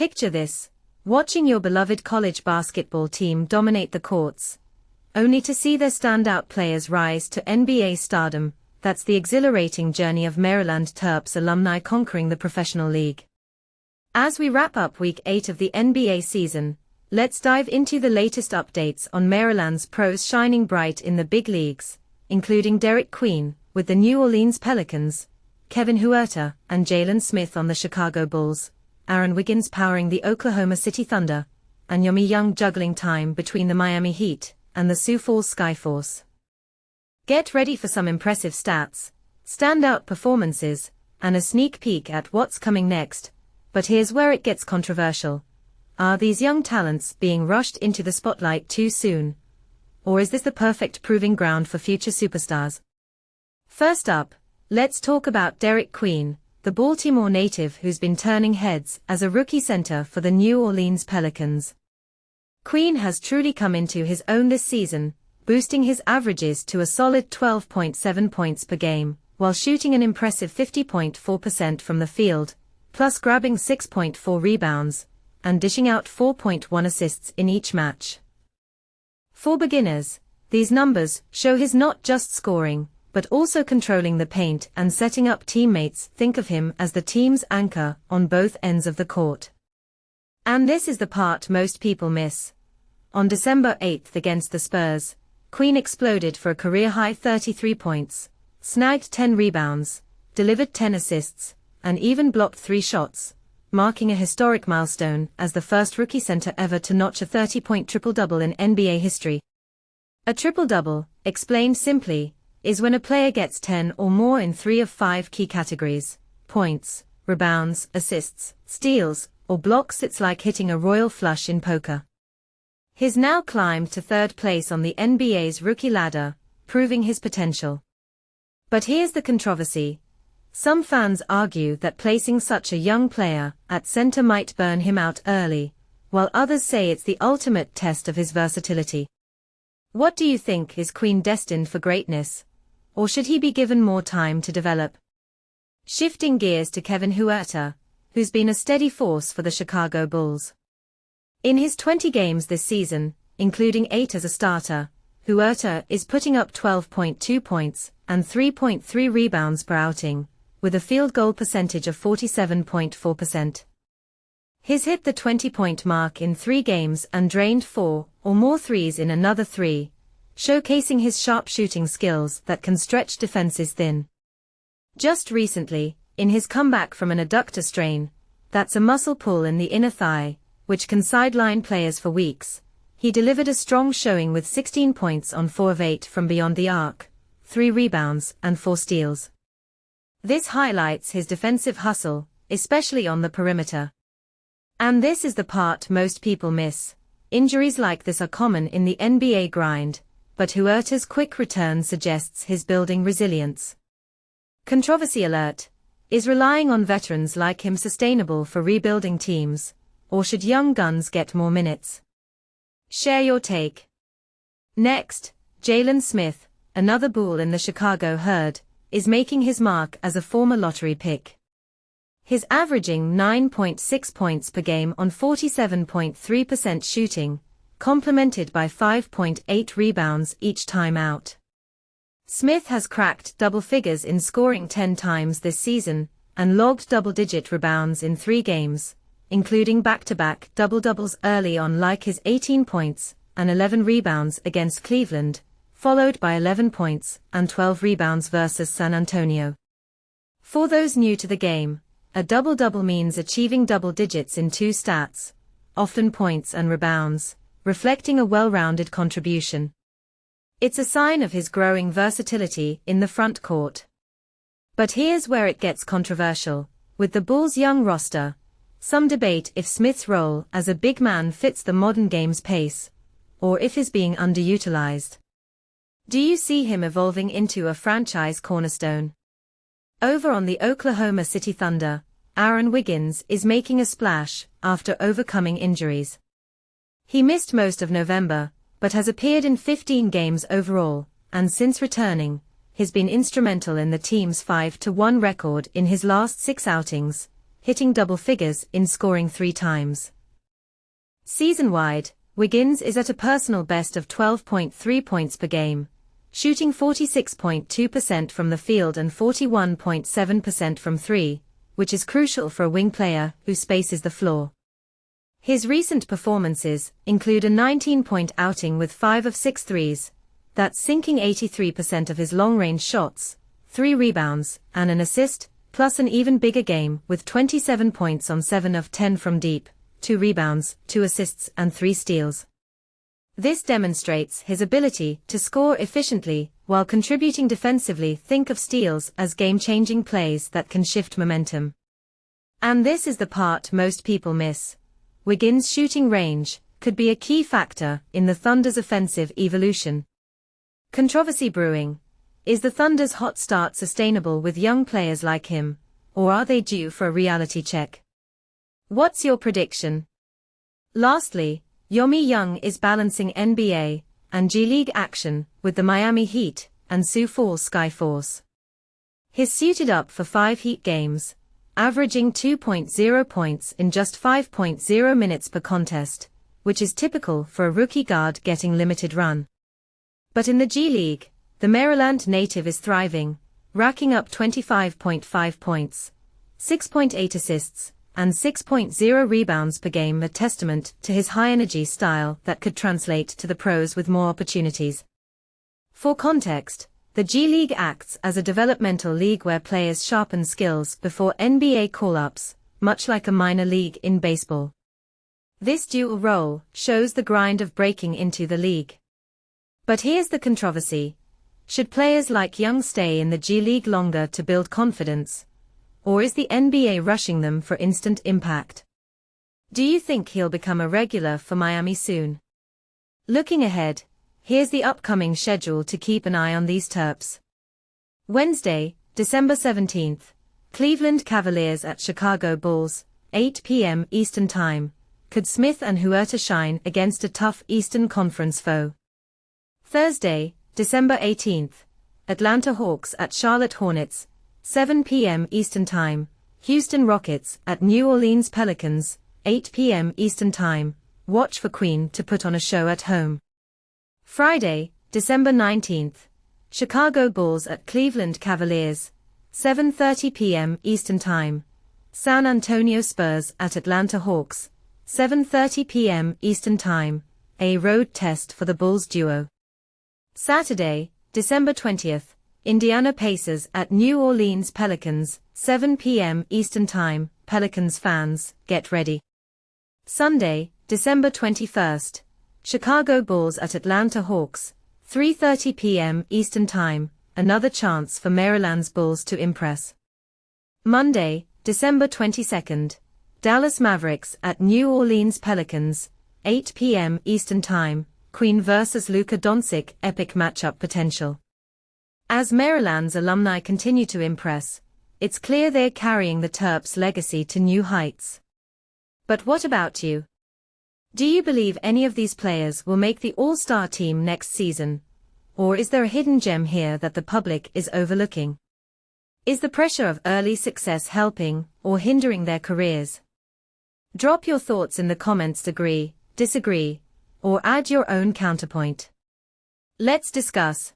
Picture this: watching your beloved college basketball team dominate the courts, only to see their standout players rise to NBA stardom. That's the exhilarating journey of Maryland Terps alumni conquering the professional league. As we wrap up Week 8 of the NBA season, let's dive into the latest updates on Maryland's pros shining bright in the big leagues, including Derik Queen with the New Orleans Pelicans, Kevin Huerter and Jalen Smith on the Chicago Bulls, Aaron Wiggins powering the Oklahoma City Thunder, and Jahmir Young juggling time between the Miami Heat and the Sioux Falls Skyforce. Get ready for some impressive stats, standout performances, and a sneak peek at what's coming next. But here's where it gets controversial. Are these young talents being rushed into the spotlight too soon? Or is this the perfect proving ground for future superstars? First up, let's talk about Derik Queen, the Baltimore native who's been turning heads as a rookie center for the New Orleans Pelicans. Queen has truly come into his own this season, boosting his averages to a solid 12.7 points per game, while shooting an impressive 50.4% from the field, plus grabbing 6.4 rebounds, and dishing out 4.1 assists in each match. For beginners, these numbers show he's not just scoring, but also controlling the paint and setting up teammates. Think of him as the team's anchor on both ends of the court. And this is the part most people miss. On December 8th against the Spurs, Queen exploded for a career-high 33 points, snagged 10 rebounds, delivered 10 assists, and even blocked 3 shots, marking a historic milestone as the first rookie center ever to notch a 30-point triple-double in NBA history. A triple-double, explained simply, is when a player gets 10 or more in 3 of 5 key categories: points, rebounds, assists, steals, or blocks. It's like hitting a royal flush in poker. He's now climbed to 3rd place on the NBA's rookie ladder, proving his potential. But here's the controversy. Some fans argue that placing such a young player at center might burn him out early, while others say it's the ultimate test of his versatility. What do you think? Is Queen destined for greatness? Or should he be given more time to develop? Shifting gears to Kevin Huerter, who's been a steady force for the Chicago Bulls. In his 20 games this season, including 8 as a starter, Huerter is putting up 12.2 points and 3.3 rebounds per outing, with a field goal percentage of 47.4%. He's hit the 20-point mark in 3 games and drained 4 or more threes in another 3, showcasing his sharp shooting skills that can stretch defenses thin. Just recently, in his comeback from an adductor strain, that's a muscle pull in the inner thigh, which can sideline players for weeks, he delivered a strong showing with 16 points on 4 of 8 from beyond the arc, 3 rebounds and 4 steals. This highlights his defensive hustle, especially on the perimeter. And this is the part most people miss. Injuries like this are common in the NBA grind, but Huerter's quick return suggests he's building resilience. Controversy alert: is relying on veterans like him sustainable for rebuilding teams, or should young guns get more minutes? Share your take. Next, Jalen Smith, another bull in the Chicago herd, is making his mark as a former lottery pick. He's averaging 9.6 points per game on 47.3% shooting, complemented by 5.8 rebounds each time out. Smith has cracked double figures in scoring 10 times this season, and logged double-digit rebounds in 3 games, including back-to-back double-doubles early on, like his 18 points and 11 rebounds against Cleveland, followed by 11 points and 12 rebounds versus San Antonio. For those new to the game, a double-double means achieving double digits in 2 stats, often points and rebounds, reflecting a well-rounded contribution. It's a sign of his growing versatility in the front court. But here's where it gets controversial. With the Bulls' young roster, some debate if Smith's role as a big man fits the modern game's pace, or if he's being underutilized. Do you see him evolving into a franchise cornerstone? Over on the Oklahoma City Thunder, Aaron Wiggins is making a splash after overcoming injuries. He missed most of November, but has appeared in 15 games overall, and since returning, he's been instrumental in the team's 5-1 record in his last 6 outings, hitting double figures in scoring 3 times. Season-wide, Wiggins is at a personal best of 12.3 points per game, shooting 46.2% from the field and 41.7% from 3, which is crucial for a wing player who spaces the floor. His recent performances include a 19-point outing with 5 of 6 threes, that's sinking 83% of his long-range shots, 3 rebounds, and an assist, plus an even bigger game with 27 points on 7 of 10 from deep, 2 rebounds, 2 assists and 3 steals. This demonstrates his ability to score efficiently while contributing defensively. Think of steals as game-changing plays that can shift momentum. And this is the part most people miss. Wiggins' shooting range could be a key factor in the Thunder's offensive evolution. Controversy brewing. Is the Thunder's hot start sustainable with young players like him, or are they due for a reality check? What's your prediction? Lastly, Jahmir Young is balancing NBA and G League action with the Miami Heat and Sioux Falls Skyforce. He's suited up for 5 Heat games, averaging 2.0 points in just 5.0 minutes per contest, which is typical for a rookie guard getting limited run. But in the G League, the Maryland native is thriving, racking up 25.5 points, 6.8 assists, and 6.0 rebounds per game, a testament to his high-energy style that could translate to the pros with more opportunities. For context, the G League acts as a developmental league where players sharpen skills before NBA call-ups, much like a minor league in baseball. This dual role shows the grind of breaking into the league. But here's the controversy. Should players like Young stay in the G League longer to build confidence? Or is the NBA rushing them for instant impact? Do you think he'll become a regular for Miami soon? Looking ahead, here's the upcoming schedule to keep an eye on these Terps. Wednesday, December 17th, Cleveland Cavaliers at Chicago Bulls, 8 p.m. Eastern Time. Could Smith and Huerter shine against a tough Eastern Conference foe? Thursday, December 18th, Atlanta Hawks at Charlotte Hornets, 7 p.m. Eastern Time. Houston Rockets at New Orleans Pelicans, 8 p.m. Eastern Time. Watch for Queen to put on a show at home. Friday, December 19th, Chicago Bulls at Cleveland Cavaliers, 7:30 p.m. Eastern Time. San Antonio Spurs at Atlanta Hawks, 7:30 p.m. Eastern Time. A road test for the Bulls duo. Saturday, December 20th, Indiana Pacers at New Orleans Pelicans, 7 p.m. Eastern Time. Pelicans fans, get ready. Sunday, December 21st, Chicago Bulls at Atlanta Hawks, 3:30 p.m. Eastern Time. Another chance for Maryland's Bulls to impress. Monday, December 22nd, Dallas Mavericks at New Orleans Pelicans, 8 p.m. Eastern Time. Queen vs. Luka Doncic, epic matchup potential. As Maryland's alumni continue to impress, it's clear they're carrying the Terps' legacy to new heights. But what about you? Do you believe any of these players will make the All-Star team next season? Or is there a hidden gem here that the public is overlooking? Is the pressure of early success helping or hindering their careers? Drop your thoughts in the comments. Agree, disagree, or add your own counterpoint. Let's discuss.